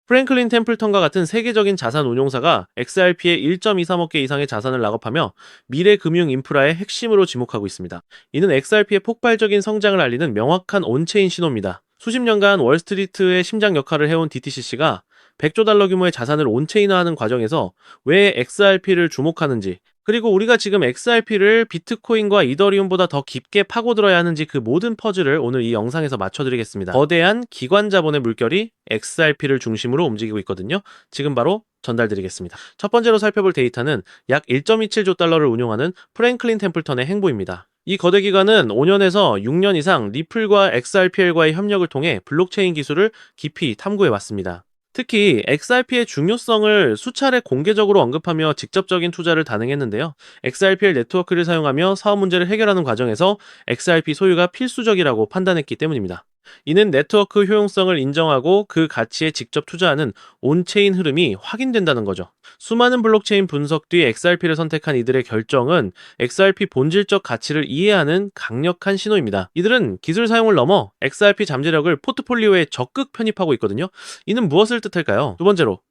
프랭클린 템플턴과 같은 세계적인 자산 운용사가 XRP에 1.23억 개 이상의 자산을 락업하며 미래 금융 인프라의 핵심으로 지목하고 있습니다. 이는 XRP의 폭발적인 성장을 알리는 명확한 온체인 신호입니다. 수십 년간 월스트리트의 심장 역할을 해온 DTCC가 100조 달러 규모의 자산을 온체인화하는 과정에서 왜 XRP를 주목하는지, 그리고 우리가 지금 XRP를 비트코인과 이더리움보다 더 깊게 파고들어야 하는지 그 모든 퍼즐을 오늘 이 영상에서 맞춰드리겠습니다. 거대한 기관 자본의 물결이 XRP를 중심으로 움직이고 있거든요. 지금 바로 전달드리겠습니다. 첫 번째로 살펴볼 데이터는 약 1.27조 달러를 운용하는 프랭클린 템플턴의 행보입니다. 이 거대 기관은 5년에서 6년 이상 리플과 XRPL과의 협력을 통해 블록체인 기술을 깊이 탐구해 왔습니다. 특히 XRP의 중요성을 수차례 공개적으로 언급하며 직접적인 투자를 단행했는데요. XRPL 네트워크를 사용하며 사업 문제를 해결하는 과정에서 XRP 소유가 필수적이라고 판단했기 때문입니다. 이는 네트워크 효용성을 인정하고 그 가치에 직접 투자하는 온체인 흐름이 확인된다는 거죠. 수많은 블록체인 분석 뒤 XRP를 선택한 이들의 결정은 XRP 본질적 가치를 이해하는 강력한 신호입니다. 이들은 기술 사용을 넘어 XRP 잠재력을 포트폴리오에 적극 편입하고 있거든요. 이는 무엇을 뜻할까요? 두 번째로,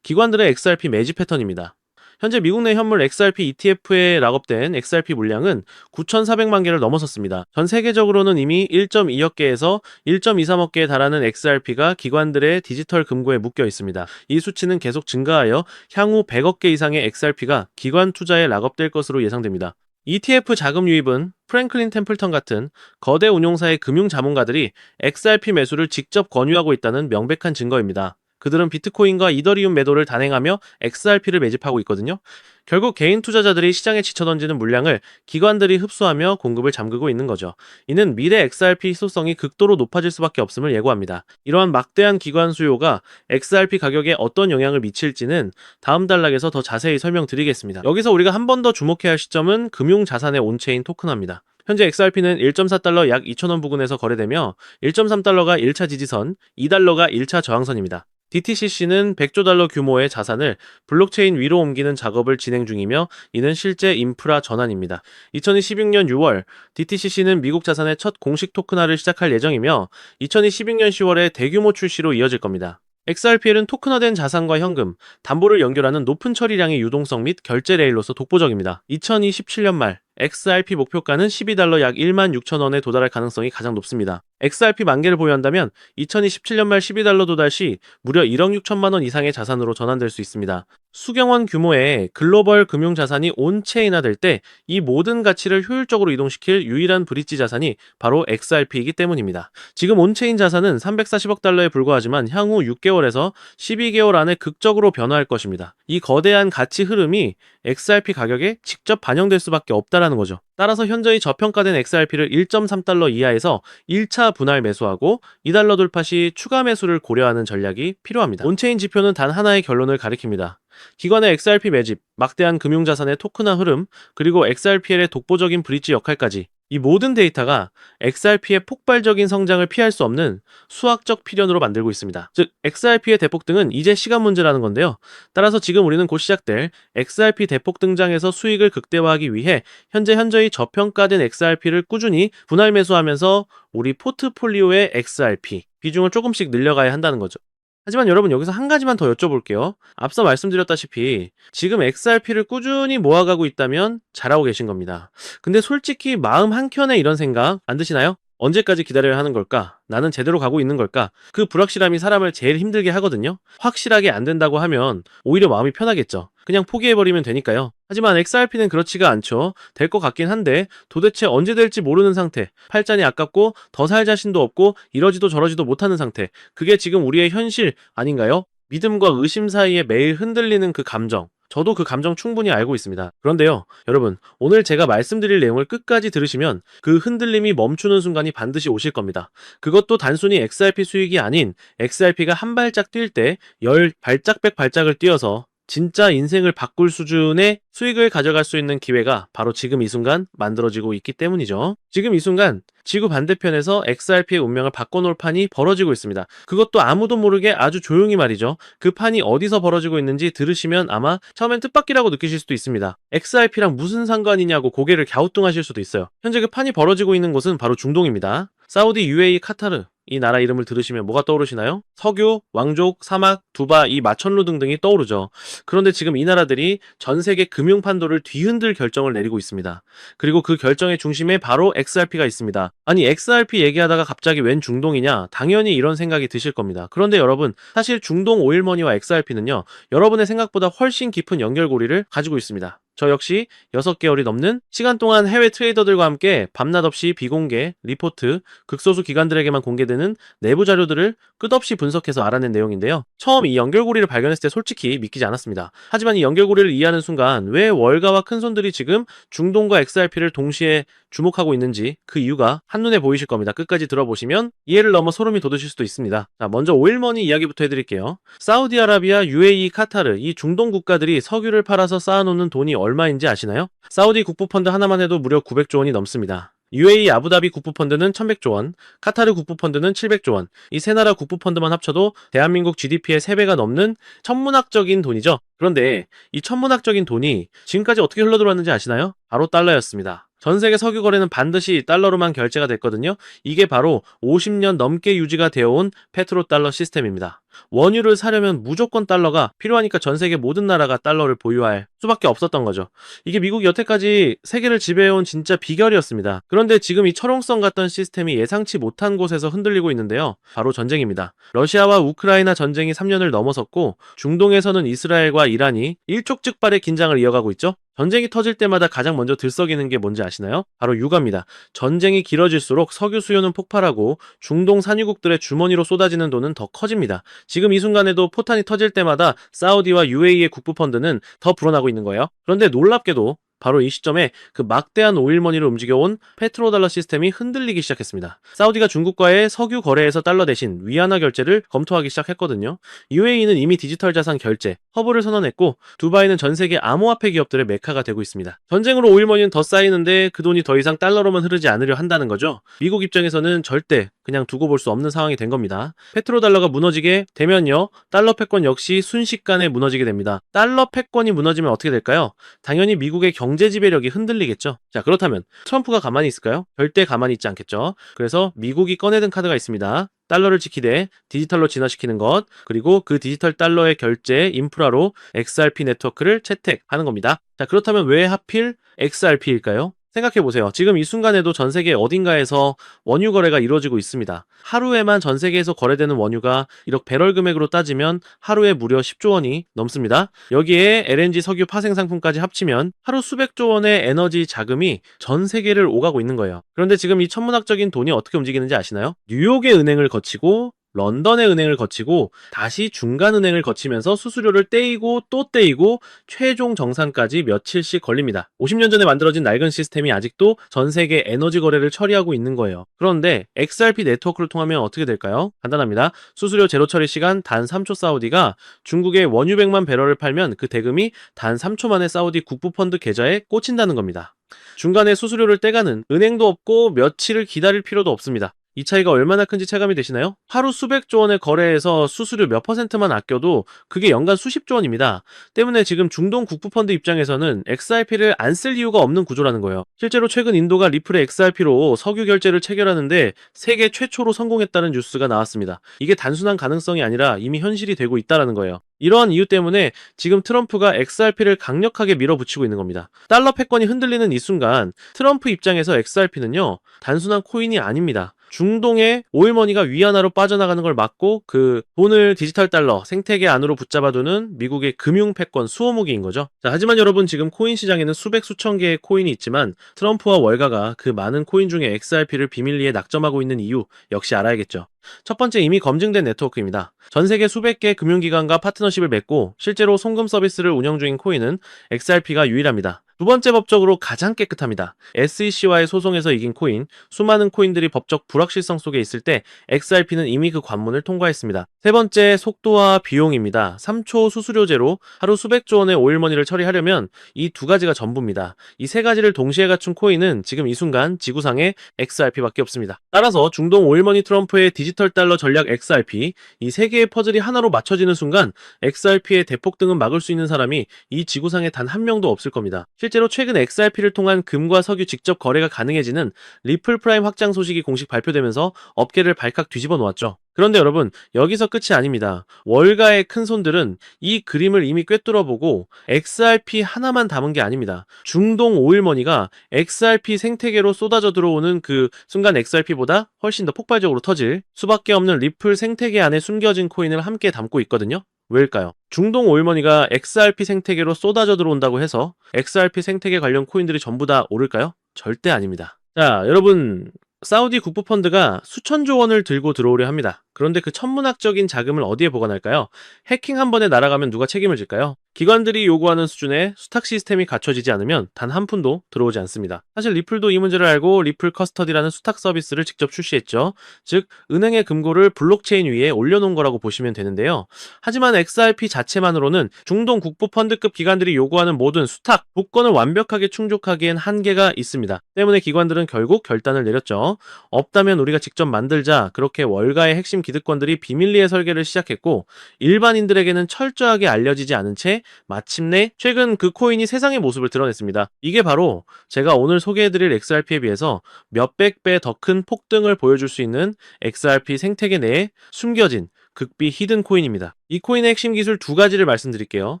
기관들의 XRP 매집 패턴입니다. 현재 미국 내 현물 XRP ETF에 락업된 XRP 물량은 9,400만 개를 넘어섰습니다. 전 세계적으로는 이미 1.2억 개에서 1.23억 개에 달하는 XRP가 기관들의 디지털 금고에 묶여 있습니다. 이 수치는 계속 증가하여 향후 100억 개 이상의 XRP가 기관 투자에 락업될 것으로 예상됩니다. ETF 자금 유입은 프랭클린 템플턴 같은 거대 운용사의 금융 자문가들이 XRP 매수를 직접 권유하고 있다는 명백한 증거입니다. 그들은 비트코인과 이더리움 매도를 단행하며 XRP를 매집하고 있거든요. 결국 개인 투자자들이 시장에 지쳐던지는 물량을 기관들이 흡수하며 공급을 잠그고 있는 거죠. 이는 미래 XRP 희소성이 극도로 높아질 수밖에 없음을 예고합니다. 이러한 막대한 기관 수요가 XRP 가격에 어떤 영향을 미칠지는 다음 단락에서 더 자세히 설명드리겠습니다. 여기서 우리가 한 번 더 주목해야 할 시점은 금융자산의 온체인 토큰화입니다. 현재 XRP는 1.4달러 약 2,000원 부근에서 거래되며 1.3달러가 1차 지지선, 2달러가 1차 저항선입니다. DTCC는 100조 달러 규모의 자산을 블록체인 위로 옮기는 작업을 진행 중이며 이는 실제 인프라 전환입니다. 2026년 6월 DTCC는 미국 자산의 첫 공식 토큰화를 시작할 예정이며 2026년 10월에 대규모 출시로 이어질 겁니다. XRPL은 토큰화된 자산과 현금, 담보를 연결하는 높은 처리량의 유동성 및 결제 레일로서 독보적입니다. 2027년 말 XRP 목표가는 12달러 약 16,000원에 도달할 가능성이 가장 높습니다. XRP 만개를 보유한다면 2027년 말 12달러 도달 시 무려 1억 6천만 원 이상의 자산으로 전환될 수 있습니다. 수경원 규모의 글로벌 금융자산이 온체인화될 때 이 모든 가치를 효율적으로 이동시킬 유일한 브릿지 자산이 바로 XRP이기 때문입니다. 지금 온체인 자산은 340억 달러에 불과하지만 향후 6개월에서 12개월 안에 극적으로 변화할 것입니다. 이 거대한 가치 흐름이 XRP 가격에 직접 반영될 수밖에 없다라는 거죠. 따라서 현저히 저평가된 XRP를 1.3달러 이하에서 1차 분할 매수하고 2달러 돌파 시 추가 매수를 고려하는 전략이 필요합니다. 온체인 지표는 단 하나의 결론을 가리킵니다. 기관의 XRP 매집, 막대한 금융자산의 토큰화 흐름, 그리고 XRPL의 독보적인 브릿지 역할까지 이 모든 데이터가 XRP의 폭발적인 성장을 피할 수 없는 수학적 필연으로 만들고 있습니다. 즉, XRP의 대폭등은 이제 시간 문제라는 건데요. 따라서 지금 우리는 곧 시작될 XRP 대폭 등장에서 수익을 극대화하기 위해 현저히 저평가된 XRP를 꾸준히 분할 매수하면서 우리 포트폴리오의 XRP 비중을 조금씩 늘려가야 한다는 거죠. 하지만 여러분, 여기서 한 가지만 더 여쭤볼게요. 앞서 말씀드렸다시피 지금 XRP를 꾸준히 모아가고 있다면 잘하고 계신 겁니다. 근데 솔직히 마음 한켠에 이런 생각 안 드시나요? 언제까지 기다려야 하는 걸까? 나는 제대로 가고 있는 걸까? 그 불확실함이 사람을 제일 힘들게 하거든요. 확실하게 안 된다고 하면 오히려 마음이 편하겠죠. 그냥 포기해버리면 되니까요. 하지만 XRP는 그렇지가 않죠. 될 것 같긴 한데 도대체 언제 될지 모르는 상태, 팔자니 아깝고 더 살 자신도 없고 이러지도 저러지도 못하는 상태, 그게 지금 우리의 현실 아닌가요? 믿음과 의심 사이에 매일 흔들리는 그 감정, 저도 그 감정 충분히 알고 있습니다. 그런데요, 여러분, 오늘 제가 말씀드릴 내용을 끝까지 들으시면 그 흔들림이 멈추는 순간이 반드시 오실 겁니다. 그것도 단순히 XRP 수익이 아닌 XRP가 한 발짝 뛸 때 10발짝 100발짝을 뛰어서 진짜 인생을 바꿀 수준의 수익을 가져갈 수 있는 기회가 바로 지금 이 순간 만들어지고 있기 때문이죠. 지금 이 순간 지구 반대편에서 XRP의 운명을 바꿔놓을 판이 벌어지고 있습니다. 그것도 아무도 모르게 아주 조용히 말이죠. 그 판이 어디서 벌어지고 있는지 들으시면 아마 처음엔 뜻밖이라고 느끼실 수도 있습니다. XRP랑 무슨 상관이냐고 고개를 갸우뚱하실 수도 있어요. 현재 그 판이 벌어지고 있는 곳은 바로 중동입니다. 사우디, UAE, 카타르, 이 나라 이름을 들으시면 뭐가 떠오르시나요? 석유, 왕족, 사막, 두바, 이 마천루 등등이 떠오르죠. 그런데 지금 이 나라들이 전 세계 금융 판도를 뒤흔들 결정을 내리고 있습니다. 그리고 그 결정의 중심에 바로 XRP가 있습니다. 아니, XRP 얘기하다가 갑자기 웬 중동이냐? 당연히 이런 생각이 드실 겁니다. 그런데 여러분, 사실 중동 오일머니와 XRP는요, 여러분의 생각보다 훨씬 깊은 연결고리를 가지고 있습니다. 저 역시 6개월이 넘는 시간 동안 해외 트레이더들과 함께 밤낮 없이 비공개, 리포트, 극소수 기관들에게만 공개되는 내부 자료들을 끝없이 분석해서 알아낸 내용인데요. 처음 이 연결고리를 발견했을 때 솔직히 믿기지 않았습니다. 하지만 이 연결고리를 이해하는 순간 왜 월가와 큰손들이 지금 중동과 XRP를 동시에 주목하고 있는지 그 이유가 한눈에 보이실 겁니다. 끝까지 들어보시면 이해를 넘어 소름이 돋으실 수도 있습니다. 자, 먼저 오일머니 이야기부터 해드릴게요. 사우디아라비아, UAE, 카타르 이 중동 국가들이 석유를 팔아서 쌓아놓는 돈이 얼마인지 아시나요? 사우디 국부펀드 하나만 해도 무려 900조 원이 넘습니다. UAE 아부다비 국부펀드는 1100조 원, 카타르 국부펀드는 700조 원, 이 세 나라 국부펀드만 합쳐도 대한민국 GDP의 3배가 넘는 천문학적인 돈이죠. 그런데 이 천문학적인 돈이 지금까지 어떻게 흘러들어왔는지 아시나요? 바로 달러였습니다. 전 세계 석유 거래는 반드시 달러로만 결제가 됐거든요. 이게 바로 50년 넘게 유지가 되어온 페트로달러 시스템입니다. 원유를 사려면 무조건 달러가 필요하니까 전 세계 모든 나라가 달러를 보유할 수밖에 없었던 거죠. 이게 미국이 여태까지 세계를 지배해온 진짜 비결이었습니다. 그런데 지금 이 철옹성 같던 시스템이 예상치 못한 곳에서 흔들리고 있는데요. 바로 전쟁입니다. 러시아와 우크라이나 전쟁이 3년을 넘어섰고 중동에서는 이스라엘과 이란이 일촉즉발의 긴장을 이어가고 있죠. 전쟁이 터질 때마다 가장 먼저 들썩이는 게 뭔지 아시나요? 바로 유가입니다. 전쟁이 길어질수록 석유 수요는 폭발하고 중동 산유국들의 주머니로 쏟아지는 돈은 더 커집니다. 지금 이 순간에도 포탄이 터질 때마다 사우디와 UAE의 국부펀드는 더 불어나고 있는 거예요. 그런데 놀랍게도 바로 이 시점에 그 막대한 오일머니를 움직여온 페트로달러 시스템이 흔들리기 시작했습니다. 사우디가 중국과의 석유 거래에서 달러 대신 위안화 결제를 검토하기 시작했거든요. UAE는 이미 디지털 자산 결제, 허브를 선언했고 두바이는 전 세계 암호화폐 기업들의 메카가 되고 있습니다. 전쟁으로 오일머니는 더 쌓이는데 그 돈이 더 이상 달러로만 흐르지 않으려 한다는 거죠. 미국 입장에서는 절대 그냥 두고 볼 수 없는 상황이 된 겁니다. 페트로달러가 무너지게 되면요, 달러 패권 역시 순식간에 무너지게 됩니다. 달러 패권이 무너지면 어떻게 될까요? 당연히 미국의 경제 지배력이 흔들리겠죠. 자, 그렇다면 트럼프가 가만히 있을까요? 절대 가만히 있지 않겠죠. 그래서 미국이 꺼내든 카드가 있습니다. 달러를 지키되 디지털로 진화시키는 것, 그리고 그 디지털 달러의 결제 인프라로 XRP 네트워크를 채택하는 겁니다. 자, 그렇다면 왜 하필 XRP일까요? 생각해보세요. 지금 이 순간에도 전 세계 어딘가에서 원유 거래가 이루어지고 있습니다. 하루에만 전 세계에서 거래되는 원유가 이렇게 배럴 금액으로 따지면 하루에 무려 10조 원이 넘습니다. 여기에 LNG 석유 파생 상품까지 합치면 하루 수백조 원의 에너지 자금이 전 세계를 오가고 있는 거예요. 그런데 지금 이 천문학적인 돈이 어떻게 움직이는지 아시나요? 뉴욕의 은행을 거치고 런던의 은행을 거치고 다시 중간은행을 거치면서 수수료를 떼이고 또 떼이고 최종 정산까지 며칠씩 걸립니다. 50년 전에 만들어진 낡은 시스템이 아직도 전 세계 에너지 거래를 처리하고 있는 거예요. 그런데 XRP 네트워크를 통하면 어떻게 될까요? 간단합니다. 수수료 제로 처리 시간 단 3초 사우디가 중국에 원유 100만 배럴을 팔면 그 대금이 단 3초 만에 사우디 국부펀드 계좌에 꽂힌다는 겁니다. 중간에 수수료를 떼가는 은행도 없고 며칠을 기다릴 필요도 없습니다. 이 차이가 얼마나 큰지 체감이 되시나요? 하루 수백조 원의 거래에서 수수료 몇 퍼센트만 아껴도 그게 연간 수십조 원입니다. 때문에 지금 중동 국부펀드 입장에서는 XRP를 안 쓸 이유가 없는 구조라는 거예요. 실제로 최근 인도가 리플의 XRP로 석유 결제를 체결하는데 세계 최초로 성공했다는 뉴스가 나왔습니다. 이게 단순한 가능성이 아니라 이미 현실이 되고 있다는 거예요. 이러한 이유 때문에 지금 트럼프가 XRP를 강력하게 밀어붙이고 있는 겁니다. 달러 패권이 흔들리는 이 순간 트럼프 입장에서 XRP는요, 단순한 코인이 아닙니다. 중동의 오일머니가 위안화로 빠져나가는 걸 막고 그 돈을 디지털 달러 생태계 안으로 붙잡아두는 미국의 금융 패권 수호무기인 거죠. 자, 하지만 여러분, 지금 코인 시장에는 수백 수천 개의 코인이 있지만 트럼프와 월가가 그 많은 코인 중에 XRP를 비밀리에 낙점하고 있는 이유 역시 알아야겠죠. 첫 번째, 이미 검증된 네트워크입니다. 전 세계 수백 개 금융기관과 파트너십을 맺고 실제로 송금 서비스를 운영 중인 코인은 XRP가 유일합니다. 두 번째, 법적으로 가장 깨끗합니다. SEC와의 소송에서 이긴 코인, 수많은 코인들이 법적 불확실성 속에 있을 때 XRP는 이미 그 관문을 통과했습니다. 세 번째, 속도와 비용입니다. 3초 수수료제로 하루 수백조 원의 오일머니를 처리하려면 이 두 가지가 전부입니다. 이 세 가지를 동시에 갖춘 코인은 지금 이 순간 지구상에 XRP밖에 없습니다. 따라서 중동 오일머니 트럼프의 디지털 디지털 달러 전략 XRP, 이 세 개의 퍼즐이 하나로 맞춰지는 순간 XRP의 대폭등은 막을 수 있는 사람이 이 지구상에 단 한 명도 없을 겁니다. 실제로 최근 XRP를 통한 금과 석유 직접 거래가 가능해지는 리플 프라임 확장 소식이 공식 발표되면서 업계를 발칵 뒤집어 놓았죠. 그런데 여러분, 여기서 끝이 아닙니다. 월가의 큰손들은 이 그림을 이미 꿰뚫어보고 XRP 하나만 담은 게 아닙니다. 중동 오일머니가 XRP 생태계로 쏟아져 들어오는 그 순간 XRP보다 훨씬 더 폭발적으로 터질 수밖에 없는 리플 생태계 안에 숨겨진 코인을 함께 담고 있거든요. 왜일까요? 중동 오일머니가 XRP 생태계로 쏟아져 들어온다고 해서 XRP 생태계 관련 코인들이 전부 다 오를까요? 절대 아닙니다. 자, 여러분, 사우디 국부펀드가 수천조 원을 들고 들어오려 합니다. 그런데 그 천문학적인 자금을 어디에 보관할까요? 해킹 한 번에 날아가면 누가 책임을 질까요? 기관들이 요구하는 수준의 수탁 시스템이 갖춰지지 않으면 단 한 푼도 들어오지 않습니다. 사실 리플도 이 문제를 알고 리플 커스터디라는 수탁 서비스를 직접 출시했죠. 즉, 은행의 금고를 블록체인 위에 올려놓은 거라고 보시면 되는데요. 하지만 XRP 자체만으로는 중동 국부펀드급 기관들이 요구하는 모든 수탁, 복권을 완벽하게 충족하기엔 한계가 있습니다. 때문에 기관들은 결국 결단을 내렸죠. 없다면 우리가 직접 만들자. 그렇게 월가의 핵심 기득권들이 비밀리에 설계를 시작했고, 일반인들에게는 철저하게 알려지지 않은 채 마침내 최근 그 코인이 세상의 모습을 드러냈습니다. 이게 바로 제가 오늘 소개해드릴 XRP에 비해서 몇백 배 더 큰 폭등을 보여줄 수 있는 XRP 생태계 내에 숨겨진 극비 히든 코인입니다. 이 코인의 핵심 기술 두 가지를 말씀드릴게요.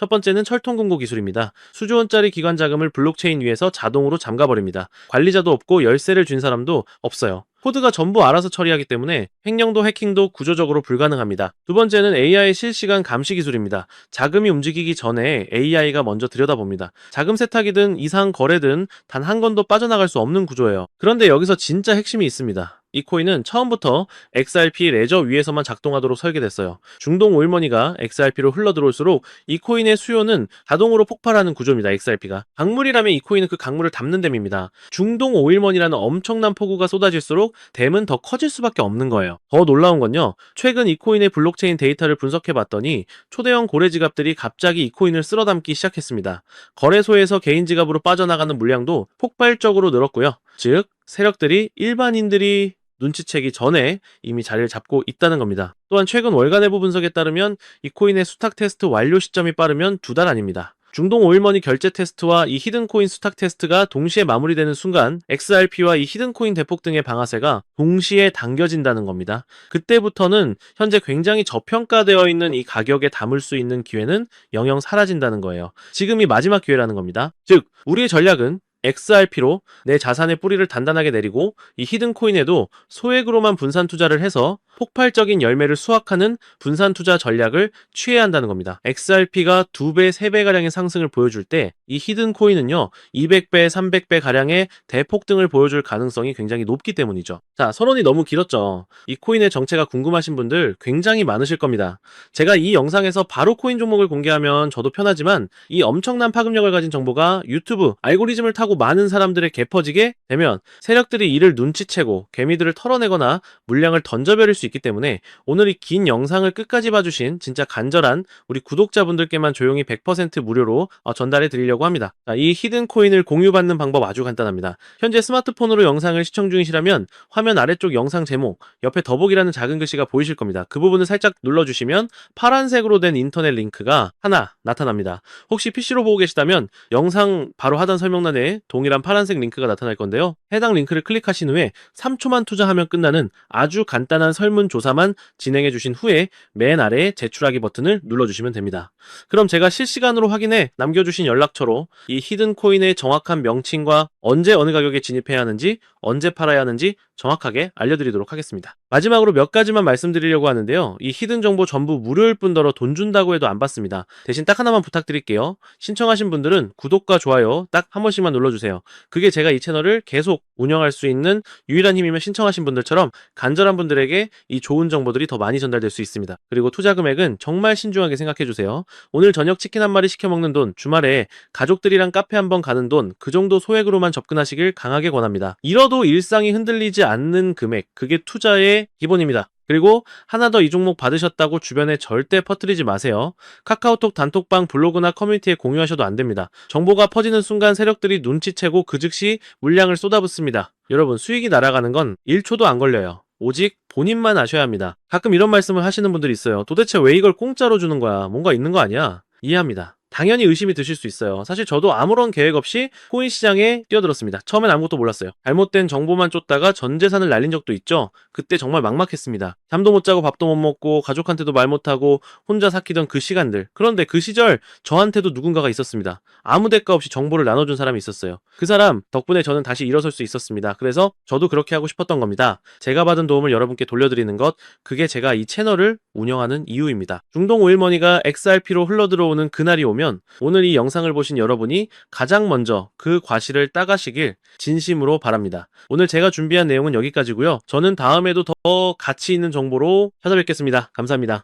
첫 번째는 철통금고 기술입니다. 수조 원짜리 기관 자금을 블록체인 위에서 자동으로 잠가버립니다. 관리자도 없고 열쇠를 준 사람도 없어요. 코드가 전부 알아서 처리하기 때문에 횡령도 해킹도 구조적으로 불가능합니다. 두 번째는 AI 실시간 감시 기술입니다. 자금이 움직이기 전에 AI가 먼저 들여다봅니다. 자금 세탁이든 이상 거래든 단 한 건도 빠져나갈 수 없는 구조예요. 그런데 여기서 진짜 핵심이 있습니다. 이 코인은 처음부터 XRP 레저 위에서만 작동하도록 설계됐어요. 중동 오일머니가 XRP로 흘러들어올수록 이 코인의 수요는 자동으로 폭발하는 구조입니다. XRP가. 강물이라면 이 코인은 그 강물을 담는 댐입니다. 중동 오일머니라는 엄청난 폭우가 쏟아질수록 댐은 더 커질 수밖에 없는 거예요. 더 놀라운 건요. 최근 이 코인의 블록체인 데이터를 분석해봤더니 초대형 고래 지갑들이 갑자기 이 코인을 쓸어담기 시작했습니다. 거래소에서 개인 지갑으로 빠져나가는 물량도 폭발적으로 늘었고요. 즉, 세력들이 일반인들이 눈치채기 전에 이미 자리를 잡고 있다는 겁니다. 또한 최근 월가 내부 분석에 따르면 이 코인의 수탁 테스트 완료 시점이 빠르면 2달 아닙니다. 중동 오일머니 결제 테스트와 이 히든코인 수탁 테스트가 동시에 마무리되는 순간 XRP와 이 히든코인 대폭 등의 방아쇠가 동시에 당겨진다는 겁니다. 그때부터는 현재 굉장히 저평가되어 있는 이 가격에 담을 수 있는 기회는 영영 사라진다는 거예요. 지금이 마지막 기회라는 겁니다. 즉, 우리의 전략은 XRP로 내 자산의 뿌리를 단단하게 내리고 이 히든코인에도 소액으로만 분산 투자를 해서 폭발적인 열매를 수확하는 분산 투자 전략을 취해야 한다는 겁니다. XRP가 2배, 3배가량의 상승을 보여줄 때 이 히든코인은요 200배, 300배 가량의 대폭등을 보여줄 가능성이 굉장히 높기 때문이죠. 자, 선언이 너무 길었죠. 이 코인의 정체가 궁금하신 분들 굉장히 많으실 겁니다. 제가 이 영상에서 바로 코인 종목을 공개하면 저도 편하지만 이 엄청난 파급력을 가진 정보가 유튜브 알고리즘을 타고 많은 사람들에 개퍼지게 되면 세력들이 이를 눈치채고 개미들을 털어내거나 물량을 던져버릴 수 있기 때문에 오늘 이 긴 영상을 끝까지 봐주신 진짜 간절한 우리 구독자분들께만 조용히 100% 무료로 전달해 드리려고 합니다. 자, 이 히든 코인을 공유받는 방법 아주 간단합니다. 현재 스마트폰으로 영상을 시청 중이시라면 화면 아래쪽 영상 제목 옆에 더보기라는 작은 글씨가 보이실 겁니다. 그 부분을 살짝 눌러주시면 파란색으로 된 인터넷 링크가 하나 나타납니다. 혹시 PC로 보고 계시다면 영상 바로 하단 설명란에 동일한 파란색 링크가 나타날 건데요. 해당 링크를 클릭하신 후에 3초만 투자하면 끝나는 아주 간단한 설문조사만 진행해 주신 후에 맨 아래에 제출하기 버튼을 눌러주시면 됩니다. 그럼 제가 실시간으로 확인해 남겨주신 연락처로 이 히든코인의 정확한 명칭과 언제 어느 가격에 진입해야 하는지 언제 팔아야 하는지 정확하게 알려드리도록 하겠습니다. 마지막으로 몇 가지만 말씀드리려고 하는데요. 이 히든 정보 전부 무료일 뿐더러 돈 준다고 해도 안 받습니다. 대신 딱 하나만 부탁드릴게요. 신청하신 분들은 구독과 좋아요 딱 한 번씩만 눌러주세요. 그게 제가 이 채널을 계속 운영할 수 있는 유일한 힘이면 신청하신 분들처럼 간절한 분들에게 이 좋은 정보들이 더 많이 전달될 수 있습니다. 그리고 투자 금액은 정말 신중하게 생각해주세요. 오늘 저녁 치킨 한 마리 시켜 먹는 돈, 주말에 가족들이랑 카페 한번 가는 돈, 그 정도 소액으로만 접근하시길 강하게 권합니다. 잃어도 일상이 흔들리지 않는 금액, 그게 투자의 기본입니다. 그리고 하나 더 이 종목 받으셨다고 주변에 절대 퍼뜨리지 마세요. 카카오톡 단톡방 블로그나 커뮤니티에 공유하셔도 안 됩니다. 정보가 퍼지는 순간 세력들이 눈치채고 그 즉시 물량을 쏟아붓습니다. 여러분, 수익이 날아가는 건 1초도 안 걸려요. 오직 본인만 아셔야 합니다. 가끔 이런 말씀을 하시는 분들이 있어요. 도대체 왜 이걸 공짜로 주는 거야? 뭔가 있는 거 아니야? 이해합니다. 당연히 의심이 드실 수 있어요. 사실 저도 아무런 계획 없이 코인 시장에 뛰어들었습니다. 처음엔 아무것도 몰랐어요. 잘못된 정보만 쫓다가 전 재산을 날린 적도 있죠. 그때 정말 막막했습니다. 잠도 못 자고 밥도 못 먹고 가족한테도 말 못하고 혼자 삭히던 그 시간들. 그런데 그 시절 저한테도 누군가가 있었습니다. 아무 대가 없이 정보를 나눠준 사람이 있었어요. 그 사람 덕분에 저는 다시 일어설 수 있었습니다. 그래서 저도 그렇게 하고 싶었던 겁니다. 제가 받은 도움을 여러분께 돌려드리는 것, 그게 제가 이 채널을 운영하는 이유입니다. 중동 오일머니가 XRP로 흘러들어오는 그날이 오면 오늘 이 영상을 보신 여러분이 가장 먼저 그 과실을 따가시길 진심으로 바랍니다. 오늘 제가 준비한 내용은 여기까지고요. 저는 다음에도 더 가치 있는 정보로 찾아뵙겠습니다. 감사합니다.